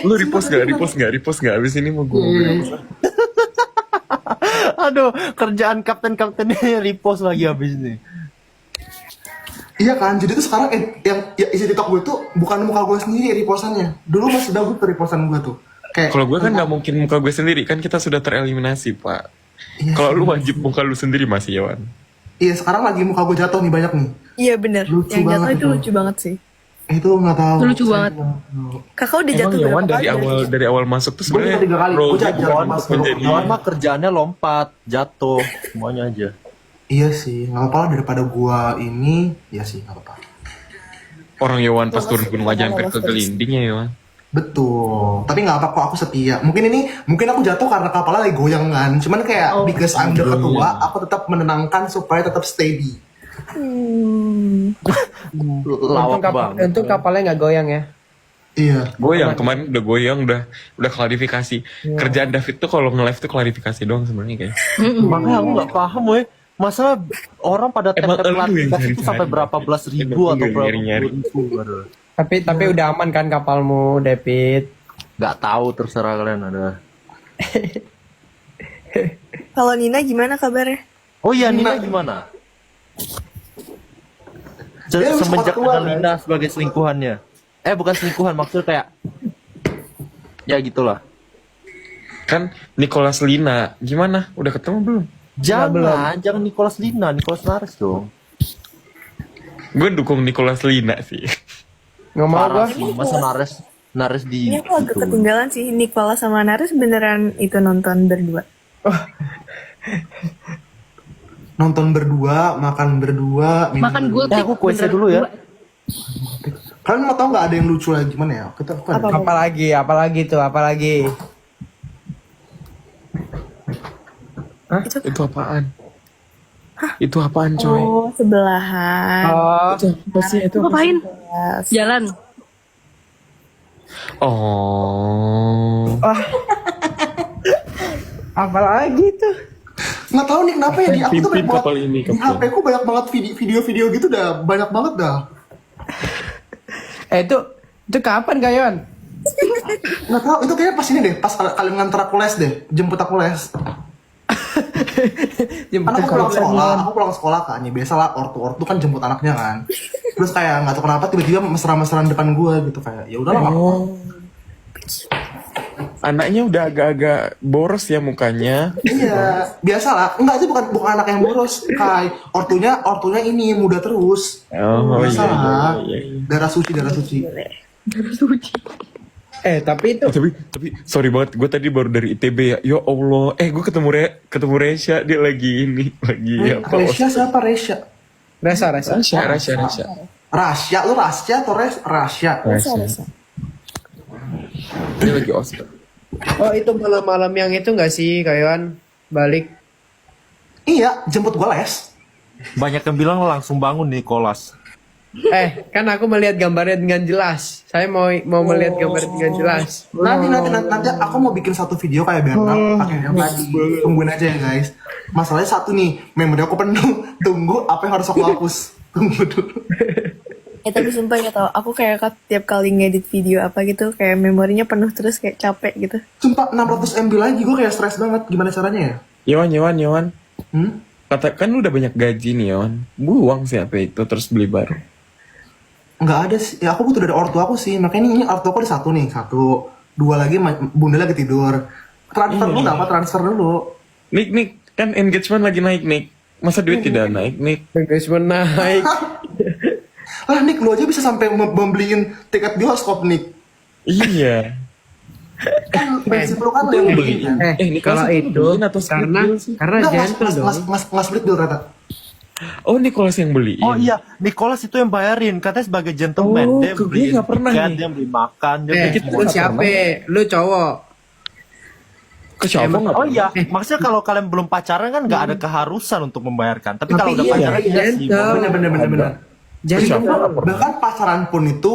Lu repost gak? Abis ini mau gue Aduh, kerjaan kapten-kaptennya repost lagi habis nih. Iya kan, jadi tuh sekarang yang isi TikTok gue tuh bukan muka gue sendiri repostannya. Dulu masih bagus tuh repostan gue tuh. Kayak Kalau gue kan nggak mungkin muka gue sendiri, kan kita sudah tereliminasi pak. Iya Kalau sih. lu wajib muka lu sendiri masih Yawan. Iya sekarang lagi muka gue jatuh nih banyak nih. Iya bener. Lucu Yang jatuh banget itu itu. lucu banget sih. Itu nggak tahu. Itu lucu banget. Kakak udah Emang jatuh Yawan berapa dari kali? dari awal masuk tuh Gua sebenarnya 3 kali. role Gua dia jalan bukan mas untuk menjadi Yohan mah kerjaannya lompat, jatuh, semuanya aja. Iya sih, nggak apa-apa lah daripada gue ini. Iya sih nggak apa-apa. orang Yawan pas turun gunung aja hampir ke gelinding ya Yawan. Betul, tapi nggak apa kok aku setia. Mungkin aku jatuh karena kapalnya lagi goyang kan. Cuman kayak because I'm the ketua, aku tetap menenangkan supaya tetap steady. Lawak banget. Untung kapalnya nggak goyang ya. Iya. Goyang kemarin udah goyang udah klarifikasi. Kerjaan David tuh kalau nge-live tuh klarifikasi doang sebenarnya guys. Makanya aku nggak paham weh. Masa orang pada Emang tap-tap lu yang klarifikasi itu nyari-nyari. sampai berapa belas ribu Emang lu atau yang berapa nyari-nyari. puluh ribu. Aduh. Tapi udah aman kan kapalmu, David? Nggak tahu, terserah kalian ada. Kalau Nina gimana kabarnya? Oh iya, Nina gimana? Dia harus Semenjak keluar, ada Nina sebagai selingkuhannya. Bukan selingkuhan, maksudnya kayak ya gitulah. Kan Nicholas Lina gimana? Udah ketemu belum? Jangan Nicholas Lina, Nicholas Nares dong. Gue dukung Nicholas Lina sih. Nggak mau Parah gua. sih, masa Nares. Naris di Ini aku agak itu. ketinggalan sih. Nicola sama Naris beneran itu nonton berdua. Nonton berdua, makan berdua, minum Makan berdua. gultik. aku kuisnya beneran dulu ya. berdua. Kalian mau tau nggak ada yang lucu lagi gimana ya? Kita aku ada. Apalagi tuh, apalagi. Itu apaan? Itu apaan coy? Oh, sebelahan. Oh, Itu apa sih itu? Ngapain? Yes. Jalan. Oh. apalagi tuh. Nggak tahu nih kenapa ya di aku tuh Pimpin banyak banget. kapal ini, Di kapal. HP ku banyak banget video-video gitu dah, banyak banget dah. Itu kapan Kayon? Nggak tahu itu kayaknya pas ini deh, pas kalian nganter aku les deh, jemput aku les. Kan aku pulang sekolah kan, ya biasalah ortu kan jemput anaknya kan. Terus kayak nggak tahu kenapa tiba-tiba mesra-mesraan depan gua gitu kayak, ya udahlah. Oh. Anaknya udah agak-agak boros ya mukanya. Iya, biasalah. Enggak itu bukan anak yang boros, Kai. Ortunya ini muda terus. Oh iya, Biasalah. iya, iya. Darah suci. Tapi itu Tapi sorry banget, gue tadi baru dari ITB ya. Ya Allah, gue ketemu Resya, dia lagi apa? Resya siapa Resya? Resa. Rasya. Rasya, lu Rasya atau Rasya? Rasya. Dia lagi ospek. Oh, itu malam-malam yang itu nggak sih Kayon balik? Iya, jemput gua les. Banyak yang bilang langsung bangun Nicholas. Kan aku melihat gambarnya dengan jelas. Saya mau melihat gambarnya dengan jelas. Nanti aku mau bikin satu video kayak Bernard pakai yang tadi. Tungguin aja ya guys. Masalahnya satu nih, memori aku penuh. Tunggu apa yang harus aku hapus. Tunggu dulu. Tapi sumpah ya tau, aku kayak tiap kali ngedit video apa gitu, kayak memorinya penuh terus kayak capek gitu. Sumpah 600 MB lagi, gue kayak stres banget. Gimana caranya ya? Yohan. Hmm? Katakan lu udah banyak gaji nih, Yon. Buang sih apa itu, terus beli baru. Nggak ada sih. Ya aku butuh dari ortu aku sih. Makanya ini ortu aku ada satu nih. Satu. Dua lagi, bunda lagi tidur. Transfer dulu nggak apa? Transfer dulu. Nik, kan engagement lagi naik, Nik. Masa duit tidak naik, Nik? Engagement naik. Lah Nick, lu aja bisa sampai membeliin tiket bioskop Nick. Iya. Kan prinsip lu kan lu yang beliin kan? Ini Kalau kelas itu beliin atau karena split bill sih? karena gentle dong. Nggak split deal ternyata. Oh, Nicholas yang beliin. Oh iya, Nicholas itu yang bayarin. Katanya sebagai gentleman, Oh, dia ke gue beli nggak pernah tiket, nih. dia beli makan, dia beli kita Lu nggak siapa? Lu cowok. Ke siapa nggak Oh pernah? iya, maksudnya kalau kalian belum pacaran kan nggak ada keharusan untuk membayarkan. Tapi kalau udah iya, pacaran iya sih. gentle. Bener. Gentle. Bahkan pacaran pun itu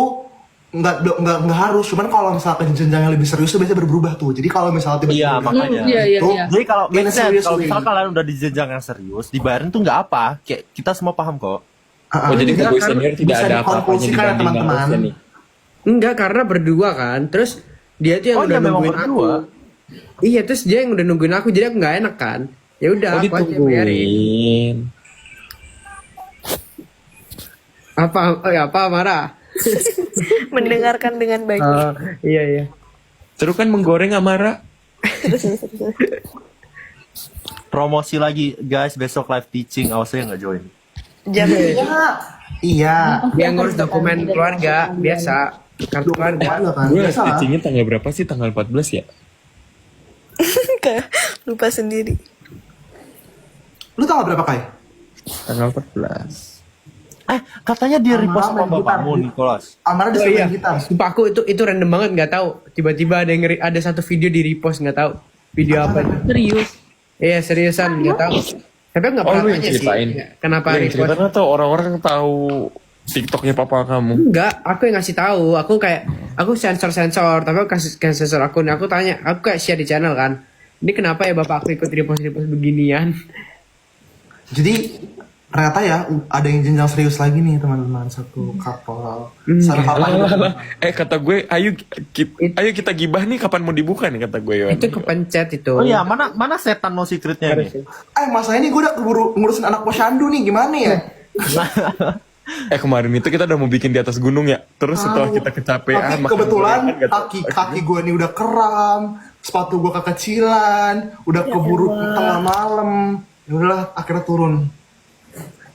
nggak harus. Cuman kalau misalkan jenjang yang lebih serius tuh biasanya berubah tuh. Jadi kalau misalnya tiba-tiba Iya, makanya. Iya. Jadi kalau In a make sense, serious kalau way. misalnya kalian udah di jenjang yang serius, dibayarin tuh nggak apa. Kayak kita semua paham kok. Oh, jadi ke gue senior tidak bisa ada apa-apanya dikonklusikan ya, dibanding teman-teman. harusnya nih. Enggak, karena berdua kan. Terus dia tuh yang Oh udah iya, memang nungguin aku. berdua. Iya, terus dia yang udah nungguin aku, jadi aku nggak enak kan. Ya udah, Oh, aku aja bayarin. ditungguin. Apa marah? Mendengarkan dengan baik. Oh, iya. Seru kan menggoreng Amara? Terus. Promosi lagi guys, besok live teaching, awas saya nggak join. Jangan. Iya. Dia ngurus dokumen keluarga biasa, kartu keluarga. Iya kan? Gue Biasa lah. teachingnya tanggal berapa sih? Tanggal 14 ya? Kayak lupa sendiri. Lu tanggal berapa Kai? Tanggal 14. Katanya dia repost sama main gitar. bapakmu, Nicholas. Amara Oh disuruh iya, main gitar. sumpah aku itu random banget nggak tahu. Tiba-tiba ada satu video di repost nggak tahu video apa itu. Serius. Iya seriusan nggak tahu. Tapi aku nggak Oh, pernah lu yang tanya sih. ceritain? Kenapa Lu yang repost? ceritain atau orang-orang tahu TikToknya papa kamu? Enggak, aku yang ngasih tahu. Aku sensor, tapi aku kasih sensor akun. Aku tanya, aku kayak share di channel kan. Ini kenapa ya bapak aku ikut repost beginian? Jadi ternyata ya ada yang jenjang serius lagi nih teman-teman, satu couple. Sama papa Alah. Kata gue, ayo kita gibah nih, kapan mau dibuka nih kata gue. Yon. Itu kepencet itu. Oh iya, mana setan no secretnya nih? Masalah ini gue udah keburu ngurusin anak posyandu nih, gimana ya? Kemarin itu kita udah mau bikin di atas gunung ya. Terus setelah kita kecapean, Tapi makan kebetulan gorengan, nggak tahu. kaki gue nih udah kram, sepatu gue kekecilan, udah keburu tengah malam. Ya udahlah, akhirnya turun.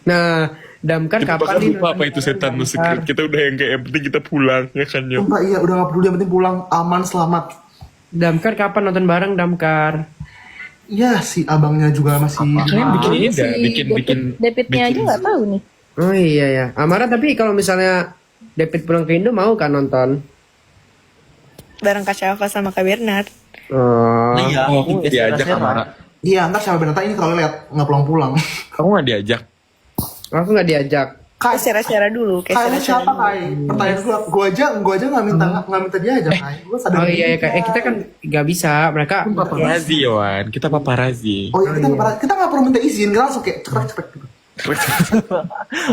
Nah, Damkar Kita kapan bakal nih? lupa apa itu setan no secret. Kita udah yang kayak yang penting kita pulang ya kan yo. Sumpah iya, udah gak peduli, yang penting pulang aman selamat. Damkar kapan nonton bareng Damkar? Ya si abangnya juga masih. Kalian bikin ini dah, bikin Davidnya aja nggak tahu nih. Oh iya ya. Amara tapi kalau misalnya David pulang ke Indo mau kan nonton? Bareng Kak Syafa sama Kak Bernard. Oh. Iya, Oh, aku diajak Amara. Iya, ntar siapa Benata ini kalau lihat nggak pulang-pulang. Aku nggak diajak. Aku nggak diajak. Kai, Share-share dulu, kayak Kai lu share-share siapa dulu. Kai? Pertanyaan gua aja nggak minta dia aja Kai. Gua sadar. Oh iya ya Kak. Kita kan nggak bisa. Mereka Paparazi Yohan, kita paparazi. Oh iya, kita nggak perlu minta izin, kita langsung kayak cekrek gitu.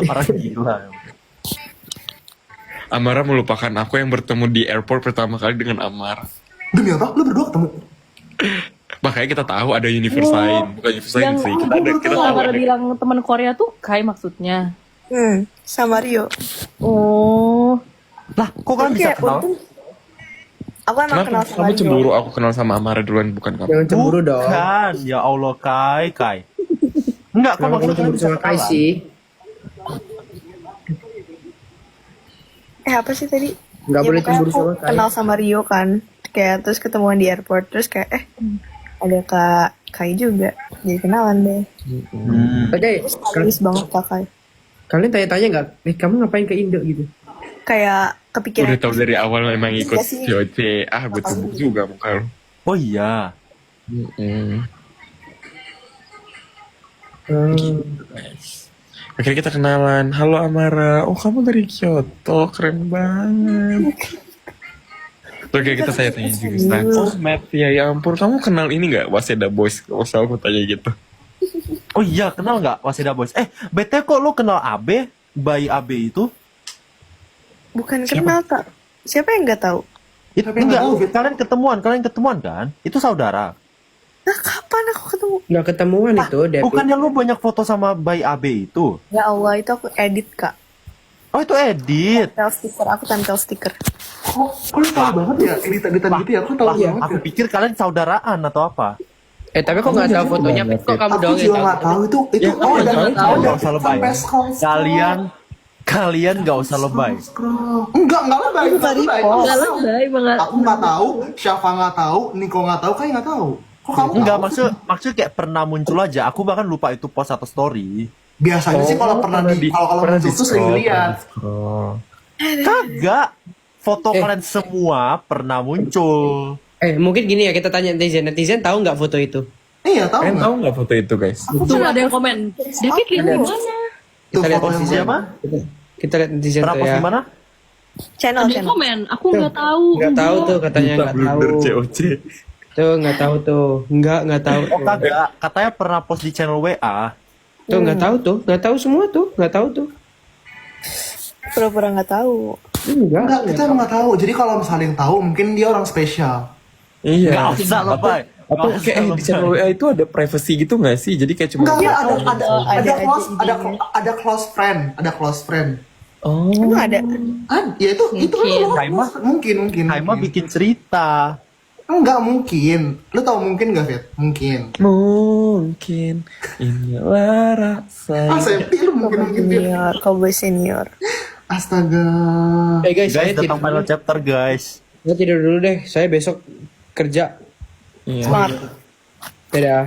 Orang gila. Amara melupakan aku yang bertemu di airport pertama kali dengan Amara. Demi apa? Lu berdua ketemu? Makanya kita tahu ada universe lain, bukan universe lain Yang sih. Kita ada kita tahu Amara ada. bilang teman Korea tuh Kai maksudnya. Sama Rio. Oh, Lah, kok kalian bisa Kayak kenal? untung aku emang Kenapa kenal sama kamu Rio. cemburu aku kenal sama Amara duluan bukan kamu? jangan cemburu dong. Bukan, ya Allah Kai. Enggak, kok Kenapa kamu maksudnya cemburu bisa sama Kai kenalan? sih? Apa sih tadi? Nggak boleh pokoknya cemburu aku sama Kai. kenal sama Rio kan. Kayak terus ketemuan di airport. Terus kayak ada Kak Kai juga. Jadi kenalan deh. Oke, Serius banget Kak Kai. kalian tanya-tanya nggak? Kamu ngapain ke Indo gitu? Kayak kepikiran. Udah tahu dari awal memang ikut Iya sih. VOC. Gue tebuk juga muka lu. Oh iya. Mm-mm. Hmm. Akhirnya kita kenalan. Halo Amara. Oh kamu dari Kyoto, keren banget. Terus kayak kita saya tanya juga. Nah, oh Matt, ya ampun. Kamu kenal ini nggak Waseda Boys? Kalau usah aku tanya gitu. Oh iya, kenal nggak Waseda Boys? BT kok lu kenal AB? Bayi AB itu? Bukan kenal Kak. Siapa yang nggak tahu? Itu Tapi nggak enggak, tahu, Fit. kalian ketemuan kan? Itu saudara. Nah kapan aku ketemu? Nggak ketemuan itu, David. Bukannya lu banyak foto sama bayi AB itu? Ya Allah itu aku edit Kak. Oh itu edit. Tempel stiker. Aku tempel stiker. Kok lu tahu banget ya editan gitu ya? Aku tahu Lah, banget aku ya. pikir kalian saudaraan atau apa? Tapi kok nggak tahu fotonya? Fit? Kok kamu Aku doang juga yang nggak tahu itu. Ya, Oh, aku dan nggak tahu. Nggak usah lebay. sampai scroll. Kalian nggak usah lebay. Scroll. Enggak lebay. Enggak lebay. nggak lebay banget. Aku nggak tahu, Syafa nggak tahu, Niko nggak tahu, Kai nggak tahu. Kok kamu Enggak, tahu? maksud kayak pernah muncul aja. Aku bahkan lupa itu post atau story. Biasanya sih kalau pernah kalau muncul tuh sering lihat. Kagak. Foto kalian semua pernah muncul. Mungkin gini ya, kita tanya netizen. Netizen tahu nggak foto itu? Iya, tahu Kalian nggak? tahu nggak foto itu guys? Tuh ada yang komen. David lihat di mana? Tuh Kita lihat foto yang netizen. siapa? Kita lihat netizen Pernah tuh post ya. di mana? Channel. Ada yang komen. Aku nggak tahu. Nggak tahu tuh katanya Kita nggak tahu. blunder COC. Tuh nggak tahu tuh. Nggak tahu. Oh kagak. Katanya pernah post di channel WA. Tuh nggak tahu tuh. Nggak tahu semua tuh. Nggak tahu tuh. Pura-pura nggak tahu. Enggak, kita emang nggak tahu. Jadi kalau misalnya yang tahu, mungkin dia orang spesial. Iya. Nggak usah lebay. Atau kayak di channel WA itu ada privacy gitu nggak sih? Jadi kayak cuma Enggak, ada ada close friend, ada close friend. oh Emang ada? Ya itu kan Kaima? mungkin. Kaima bikin cerita. Enggak mungkin. Lu tahu mungkin nggak, Fit? Mungkin. mungkin inilah rasa. Septi lu mungkin Fit. Senior, cowboy senior. Astaga. Guys, saya Guys, datang tidur. final chapter guys. Saya tidur dulu deh. Saya besok kerja. Iya. Semangat. Dadah.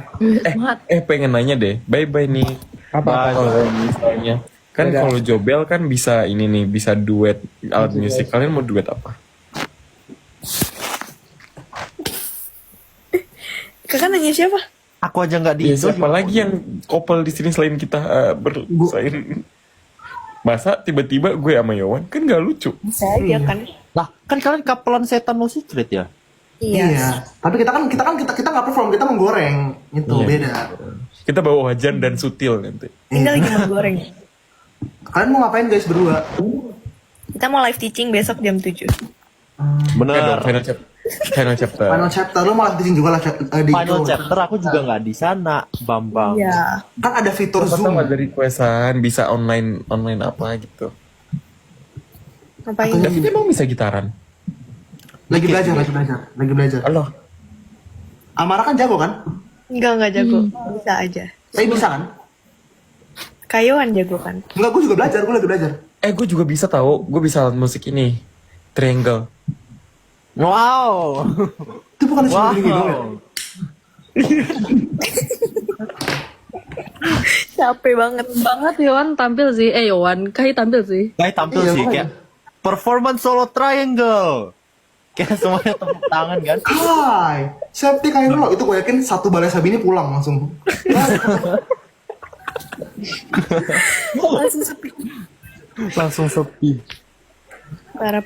Pengen nanya deh. Bye bye nih. Apa? Kalau misalnya kan Dadah. kalau Jobel kan bisa ini nih, bisa duet alat musik. Kalian mau duet apa? Kakak nanya siapa? Aku aja nggak di Ya, siapa lagi yang couple di sini selain kita bersaing? Masa tiba-tiba gue sama Yowan kan gak lucu. Bisa aja kan? Lah, kan kalian kapelan setan no secret ya? Iya. Tapi kita nggak perform, kita menggoreng. Itu Iya. beda. Kita bawa wajan dan sutil nanti. Tinggal lagi menggoreng. Kalian mau ngapain guys berdua? Kita mau live teaching besok jam 7. Bener. Final chapter. Final chapter lu malah teaching juga lah di Final itu. chapter aku juga nggak di sana, Bambang. Iya. Kan ada fitur Atau Zoom. ada requestan bisa online apa gitu. Ngapain? David emang bisa gitaran? Lagi belajar. Allah. Amara kan jago kan? Enggak jago. Bisa aja. Saya bisa kan? Kayoan jago kan? Enggak, gue juga belajar, gue lagi belajar. Gue juga bisa tahu. Gue bisa alat musik ini. Triangle. Wow. Itu bukan cuma gini doang ya? Capek banget. Banget Yowan tampil sih. Yowan, Kai tampil sih. Kayak tampil Iya, sih makanya. kayak performance solo triangle. Kayak semuanya tepuk tangan kan. Hai, siapa kayak lo? Itu gue yakin satu balai Sabini pulang langsung. Langsung sepi. Langsung sepi. Parah.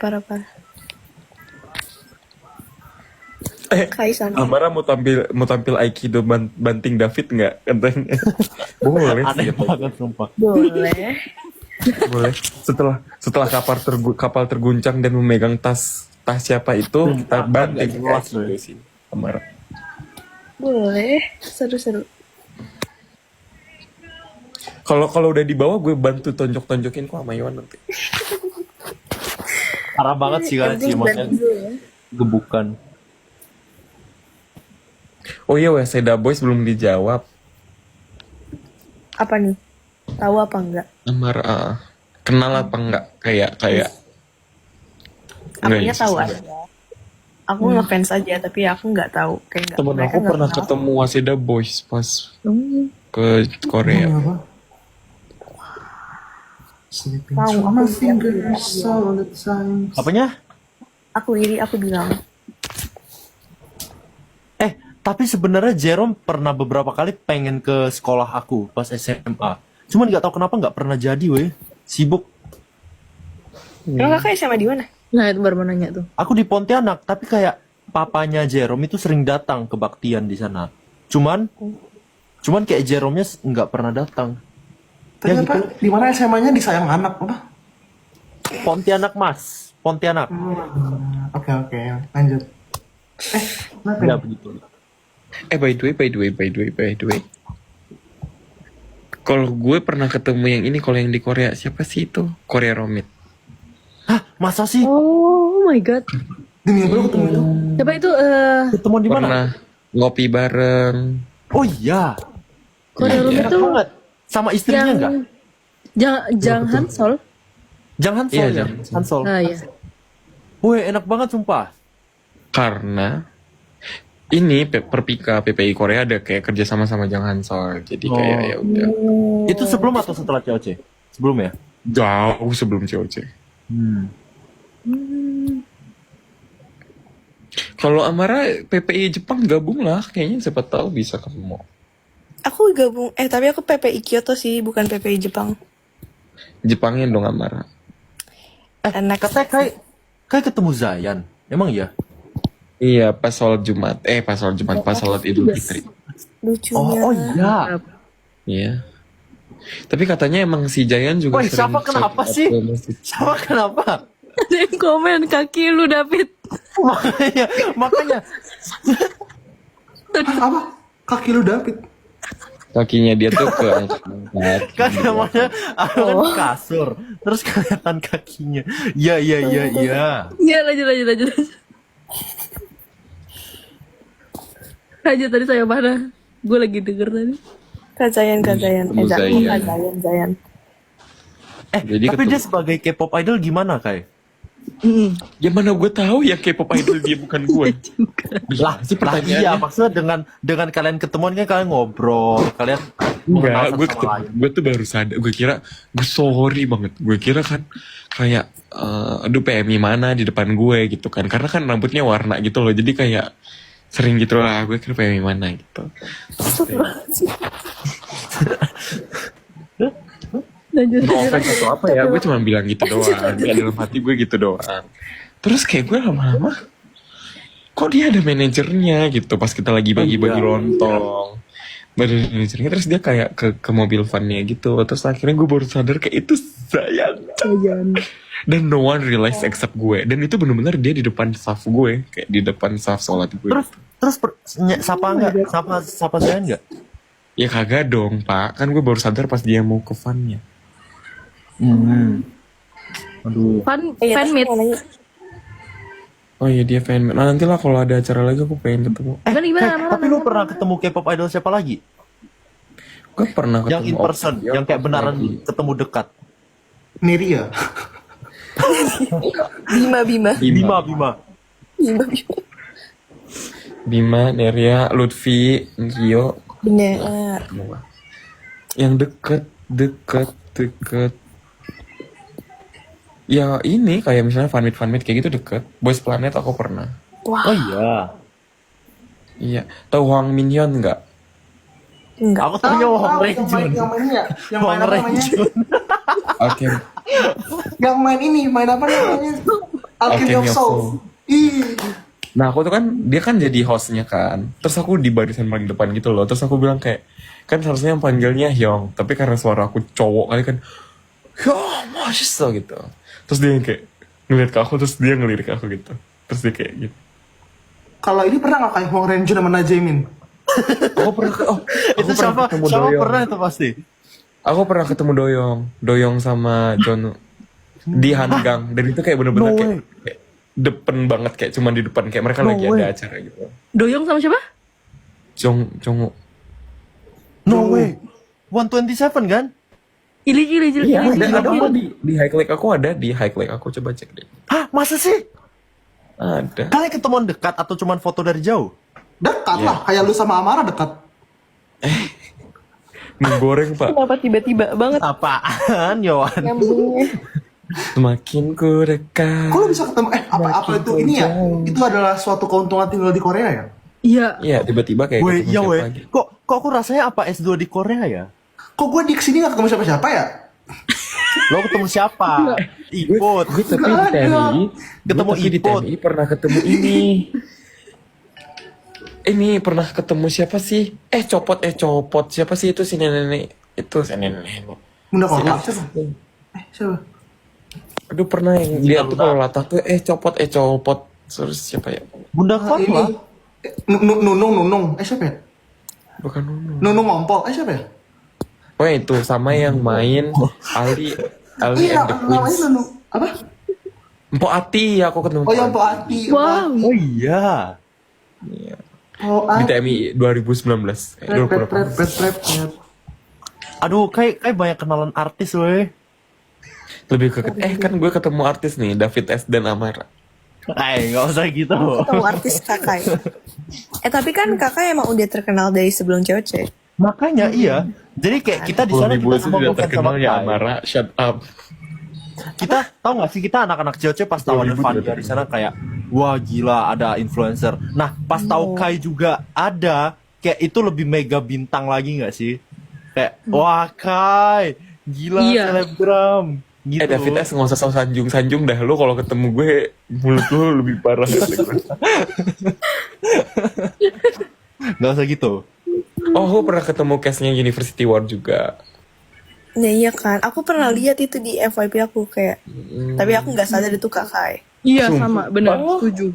Kai sana. Amara mau tampil Aikido banting David nggak? Katanya. Boleh sih. Aneh banget sumpah. Boleh. Boleh. Setelah kapal terguncang dan memegang tas siapa itu, kita banting jelas loh. sih. Amara. Boleh. Seru-seru. Kalau udah di bawah gue bantu tonjokin kok sama Yohan nanti. Parah banget sih kan sih makanya gebukan. Oh iya, Waseda Boys belum dijawab. Apa nih? Tahu apa enggak? Amara kenal apa enggak? Kayak Akunya Nggak, tahu iya, aja. Aku ngefans aja tapi aku nggak tahu. Kayak nggak. temen mereka aku nggak pernah kenal. ketemu Waseda Boys pas ke Korea. Apa? Sleeping Tahu, through aku my lihat. fingers all the time. Apanya? Aku iri, aku bilang. Tapi sebenarnya Jerome pernah beberapa kali pengen ke sekolah aku pas SMA. Cuman nggak tahu kenapa nggak pernah jadi, weh. Sibuk. Emang kakak SMA di mana? Nah itu baru mau nanya tuh. Aku di Pontianak, tapi kayak papanya Jerome itu sering datang ke baktian di sana. Cuman kayak Jerome-nya nggak pernah datang. Tadi Ya, apa? Di mana SMA-nya di Sayang Anak apa? Pontianak, Mas. Pontianak. Oke, lanjut. Kenapa? Ya begitu. By the way. Kalau gue pernah ketemu yang ini, kalau yang di Korea siapa sih itu? Korea Romit. Hah, masa sih? Oh my god. Demi apa lo ketemu itu? Siapa itu? Ketemuan di mana? Pernah ngopi bareng. Oh iya. Korea Room Iya. itu Banget. Sama istrinya enggak? Jang Hansol. Jangan Iya, Hansol ya? Jang Hansol. Hansol. Ah iya. Wih, enak banget sumpah. Karena ini Perpika PPI Korea ada kayak kerja sama Jang Hansol. Jadi kayak ya udah Itu sebelum atau setelah COC? Sebelum ya? jauh sebelum COC. Kalau Amara PPI Jepang gabung lah, kayaknya siapa tahu bisa ketemu. Aku gabung. Tapi aku PPI Kyoto sih, bukan PPI Jepang. Jepangnya dong Amara. Enak. Katanya kayak ketemu Zayan. Emang iya? Iya, pas sholat Jumat. Pas sholat Idul Fitri. Lucunya. Oh iya. Iya. Tapi katanya emang si Jayan juga Woi, sering siapa kenapa shout out sih? ke masjid. Sama kenapa? Ada yang komen kaki lu David. makanya Apa? Kaki lu David. Kakinya dia tuh keangkat. kan namanya aku kan di kasur, terus kelihatan kakinya. Iya. Iya lanjut. Lanjut tadi saya mana? Gue lagi denger tadi. Kazayan. Zayan. Jadi tapi ketemu. dia sebagai K-pop idol gimana, Kai? Ya mana gue tahu ya K-pop idol dia bukan gue. Lah, sih iya, maksudnya dengan kalian ketemuan kan kalian ngobrol, kalian mengenal Enggak, satu sama lain. gue tuh baru sadar. Gue kira, gue sorry banget. Gue kira kan kayak, aduh PMI mana di depan gue gitu kan. Karena kan rambutnya warna gitu loh. Jadi kayak sering gitu lah. Gue kira PMI mana gitu. Lanjut. No offense atau apa ya, gue cuma bilang gitu doang. Kayak dalam hati gue gitu doang. Terus kayak gue lama-lama, kok dia ada manajernya gitu pas kita lagi bagi-bagi lontong. Manajernya, terus dia kayak ke mobil van-nya gitu. Terus akhirnya gue baru sadar kayak itu Zayan. Dan no one realize except gue. Dan itu benar-benar dia di depan staff gue, kayak di depan staff sholat gue. Terus sapa enggak? Sapa Zayan enggak? Ya kagak dong pak, kan gue baru sadar pas dia mau ke van-nya. Aduh. Fan meet. Oh iya dia fan. Nah nanti lah kalau ada acara lagi aku pengen ketemu. Gimana? Tapi lu pernah ketemu K-pop idol siapa lagi? Gue pernah ketemu Yang in person, Opio yang kayak pas beneran lagi. ketemu dekat. Neria. Bima. Bima, Bima, Bima. Bima, Neria, Lutfi, Rio, Bener. semua. Yang deket. Ya ini kayak misalnya fanmeet kayak gitu deket. Boys Planet aku pernah. Oh iya. Iya. Tahu Hwang Min Hyun nggak? Enggak. Aku tahu yang Hong yang main Renjun. yang mainnya, yang main Hong apa namanya? Renjun. Oke. Yang main ini, main apa namanya? Alchemy of Alchemy of Souls. Soul. Ih. Nah aku tuh kan dia kan jadi hostnya kan. Terus aku di barisan paling depan gitu loh. Terus aku bilang kayak kan seharusnya yang panggilnya Hyung, tapi karena suara aku cowok kali kan, Hyung, masih gitu. Terus dia yang kayak ngeliat ke aku, terus dia ngelirik ke aku gitu. Terus dia kayak gitu. Kalau ini pernah nggak kayak Hwang Renjun sama Najamin? Aku pernah Itu siapa? ketemu Siapa Doyoung. pernah itu pasti? Aku pernah ketemu Doyoung sama John di Hanggang, dan itu kayak bener-bener No kayak depan banget, kayak cuman di depan, kayak mereka No lagi way. ada acara gitu. Doyong sama siapa? Jongwoo. No way. 127 kan? Ili. Iya, ada di High Lake aku ada di High Lake aku, coba cek deh. Hah, masa sih? Ada. Kalian ketemuan dekat atau cuman foto dari jauh? Dekat Iya. lah, kayak lu sama Amara dekat. Mie goreng pak. Kenapa tiba-tiba banget Apaan, Yohan? nyambungnya? Semakin ku dekat. Kok lu bisa ketemu? Apa itu ini ya? Itu adalah suatu keuntungan tinggal di Korea ya? Iya. Iya, tiba-tiba kayak Weh, ketemu iya siapa weh. lagi. Kok aku rasanya apa S2 di Korea ya? Kok gue di sini nggak ketemu siapa-siapa ya? Lo ketemu siapa? Iput. Gue tapi di Nggak ada. TMI, Ketemu gue tapi di Iput. TMI pernah ketemu ini. Ini pernah ketemu siapa sih? Copot siapa sih itu si nenek itu si nenek. Bunda Kota siapa? Siapa? Aduh pernah yang lihat tuh kalau latah tuh copot terus siapa ya? Bunda Ini. Kotla. Nunung. Siapa ya? Bukan Nunu. Nunung Ngompol. Siapa ya? Oh itu sama yang main Ali Iya, and the namanya Queens. Nunung. Apa? Mpok Ati aku ketemu. Oh, yang Mpok Po Ati. Wow. Oh iya. Iya. Oh, Di TMI 2019. Rep. Aduh, kayak banyak kenalan artis weh. Lebih ke kan gue ketemu artis nih David S dan Amara. Nggak usah gitu. Ketemu artis Kakai. Tapi kan Kakai emang udah terkenal dari sebelum COC. Makanya iya. Jadi kayak kita di sana kita sudah ngomongin terkenal sama ya Kai. Amara, shut up. Kita tahu nggak sih kita anak-anak COC pas tahu ada 2000 Fania juga di sana kayak wah gila ada influencer. Nah pas tahu Kai juga ada kayak itu lebih mega bintang lagi nggak sih? Kayak wah Kai gila Iya. selebgram gitu. David S nggak usah sanjung dah, lo kalau ketemu gue mulut lo lebih parah. Nggak usah gitu. Oh, gue pernah ketemu case-nya University War juga. Nah iya kan, aku pernah lihat itu di FYP aku kayak, tapi aku nggak sadar itu Kakai. Iya Sumpah. sama, benar, setuju.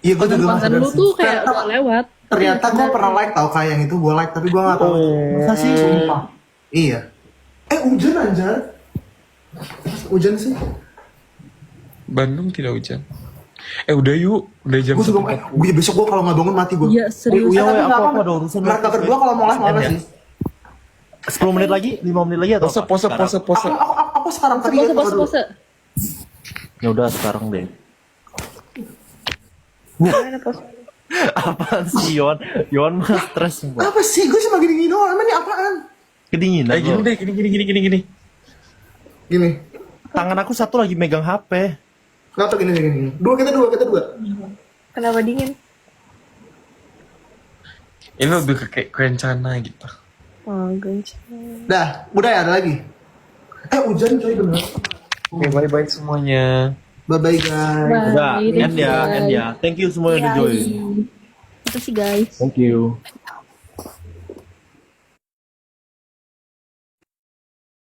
Iya, gue juga nggak Konten sadar lu sih. tuh kayak udah lewat. Ternyata gue pernah like tau kayak yang itu gue like, tapi gue nggak tahu. Masa sih? Sumpah. Iya. Hujan anjir. Hujan sih. Bandung tidak hujan. Udah yuk, udah jam Gue juga. 1.40. Gue besok gue kalau nggak bangun mati gue. Iya, serius. Iya, Tapi weh, nggak aku apa-apa. ada urusan. Mereka berdua kalau mau live mau live Ya. sih. 10 menit lagi, 5 menit lagi atau Pose. apa? Sekarang? Aku sekarang tadi ya, Pose. Ya udah sekarang deh. Mana pos? Apaan sih Yon? Yon mah stres semua. Apa sih? Gue cuma gini-gini doang. Emang ini apaan? Kedinginan. Gini lo. deh, gini. Gini. Tangan aku satu lagi megang HP. Kenapa gini. Kita dua. Kenapa dingin? Ini lebih ke kayak kerencana gitu. Oh, gonce. Dah, udah ya ada lagi. Hujan coy bener. Oke, bye-bye semuanya. Bye-bye guys. Udah, Bye, end ya. Thank you semua yang udah join. Itu sih guys. Thank you.